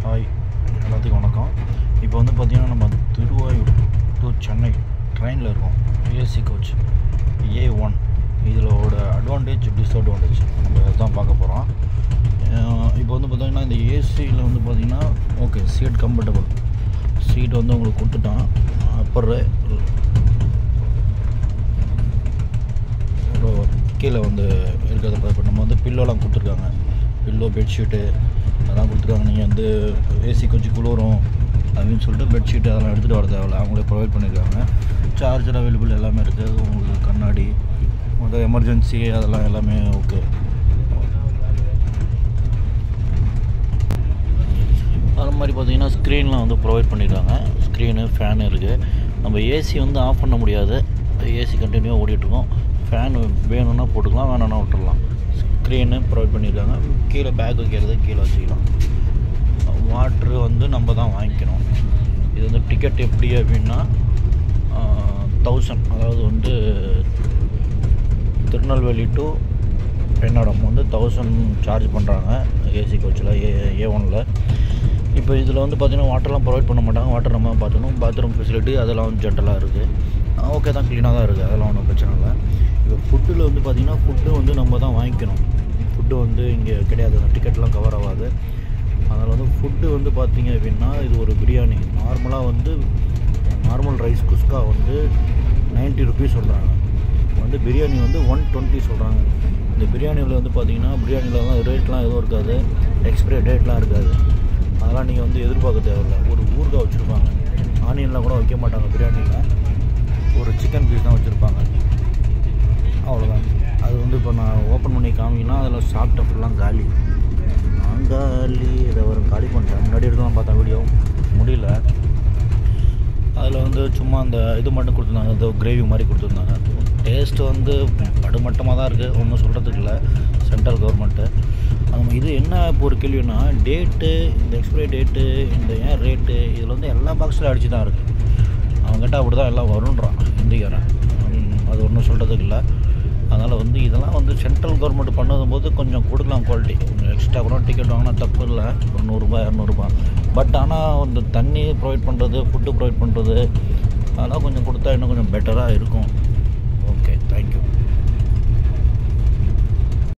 Hi, எல்லாத்துக்கும் வணக்கம். இப்போ வந்து பார்த்திங்கன்னா நம்ம திருவாயூர் டு சென்னை ட்ரெயினில் இருக்கோம். AC coach A1. இதிலோட அட்வான்டேஜ் டிஸ்அட்வான்டேஜ் நம்ம தான் பார்க்க போகிறோம். இப்போ வந்து பார்த்திங்கன்னா இந்த ஏசியில் வந்து பார்த்திங்கன்னா ஓகே, சீட் கம்ஃபர்டபுள் சீட் வந்து உங்களுக்கு கொடுத்துட்டான். அப்புறம் கீழே வந்து இருக்கிறத இப்போ நம்ம வந்து பில்லோலாம் கொடுத்துருக்காங்க. பில்லோ, பெட்ஷீட்டு அதெல்லாம் கொடுத்துருக்காங்க. நீங்கள் வந்து ஏசி கொஞ்சம் குளிரும் அப்படின்னு சொல்லிட்டு பெட்ஷீட்டு அதெல்லாம் எடுத்துகிட்டு வர தேவையில்ல, அவங்களே ப்ரொவைட் பண்ணியிருக்காங்க. சார்ஜர் அவைலபிள் எல்லாமே இருக்குது. உங்களுக்கு கண்ணாடி, உங்களுக்கு எமர்ஜென்சி அதெல்லாம் எல்லாமே ஓகே. அது மாதிரி பார்த்திங்கன்னா ஸ்க்ரீன்லாம் வந்து ப்ரொவைட் பண்ணியிருக்காங்க. ஸ்க்ரீனு, ஃபேனு இருக்குது. நம்ம ஏசி வந்து ஆஃப் பண்ண முடியாது, ஏசி கண்டினியூவாக ஓடிட்டுருக்கோம். ஃபேன் வேணும்னா போட்டுக்கலாம், வேணும்னா விட்டுடலாம். ஸ்க்ரீனு ப்ரொவைட் பண்ணியிருக்காங்க. கீழே பேக் வைக்கிறது கீழே வச்சுக்கலாம். வாட்ரு வந்து நம்ம தான் வாங்கிக்கணும். இது வந்து டிக்கெட் எப்படி அப்படின்னா 1000, அதாவது வந்து திருநெல்வேலி டு பெண்ணடம் வந்து 1000 சார்ஜ் பண்ணுறாங்க ஏசி கோச்சில், A1ல். இப்போ இதில் வந்து பார்த்திங்கன்னா வாட்டர்லாம் ப்ரொவைட் பண்ண மாட்டாங்க. வாட்டர் நம்ம பார்த்துக்கணும். பாத்ரூம் ஃபெசிலிட்டி அதெல்லாம் வந்து ஜென்ரலாக இருக்குது. ஓகே தான், க்ளீனாக தான் இருக்குது, அதெல்லாம் ஒன்றும் பிரச்சனை இல்லை. இப்போ ஃபுட்டில் வந்து பார்த்திங்கன்னா ஃபுட்டு வந்து நம்ம தான் வாங்கிக்கணும். ஃபுட்டு வந்து இங்கே கிடையாது, டிக்கெட்லாம் கவர் ஆகாது. அதனால் வந்து ஃபுட்டு வந்து பார்த்திங்க அப்படின்னா இது ஒரு பிரியாணி. நார்மலாக வந்து நார்மல் ரைஸ் குஸ்கா வந்து 90 ருபீஸ் சொல்கிறாங்க. வந்து பிரியாணி வந்து 120 சொல்கிறாங்க. இந்த பிரியாணியில் வந்து பார்த்திங்கன்னா பிரியாணியில் தான் ரேட்லாம் எதுவும் இருக்காது, எக்ஸ்பிரி டேட்லாம் இருக்காது. அதெல்லாம் நீங்கள் வந்து எதிர்பார்க்க தேவையில்லை. ஒரு ஊறுகாய் வச்சுருப்பாங்க, ஆனியன்லாம் கூட வைக்க மாட்டாங்க பிரியாணியில். ஒரு சிக்கன் பீஸ் தான் வச்சுருப்பாங்க, அவ்வளோதான். அது வந்து இப்போ நான் ஓப்பன் பண்ணி காமிக்கினா அதில் சாப்பிட்ட ஃபுல்லாக காலி. நான் காலி இதை ஒரு காலி பண்ணிட்டேன். முன்னாடி எடுக்கலாம் பார்த்தா வீடியோ முடியல. அதில் வந்து சும்மா அந்த இது மட்டும் கொடுத்துருந்தாங்க, இந்த கிரேவி மாதிரி கொடுத்துருந்தாங்க. டேஸ்ட்டு வந்து படுமட்டமாக தான் இருக்குது, ஒன்றும் சொல்கிறதுக்கு இல்லை. சென்ட்ரல் கவர்மெண்ட்டு இது என்ன இப்போ ஒரு கேள்வின்னா, டேட்டு, இந்த எக்ஸ்பைரி டேட்டு, இந்த ஏன் ரேட்டு, இதில் வந்து எல்லா பாக்ஸில் அடிச்சு தான் இருக்குது. அவங்ககிட்ட அப்படி தான் எல்லாம் வருன்றான் இந்திக்காரன். அது ஒன்றும் சொல்கிறதுக்கு இல்லை. அதனால் வந்து இதெல்லாம் வந்து சென்ட்ரல் கவர்மெண்ட் பண்ணும்போது கொஞ்சம் கொடுக்கலாம் குவாலிட்டி. கொஞ்சம் எக்ஸ்ட்ரா கூட டிக்கெட் வாங்கினா தப்பு இல்லை, ஒரு 100 200. பட் ஆனால் இந்த தண்ணி ப்ரொவைட் பண்ணுறது, ஃபுட்டு ப்ரொவைட் பண்ணுறது அதெல்லாம் கொஞ்சம் கொடுத்தா இன்னும் கொஞ்சம் பெட்டராக இருக்கும்.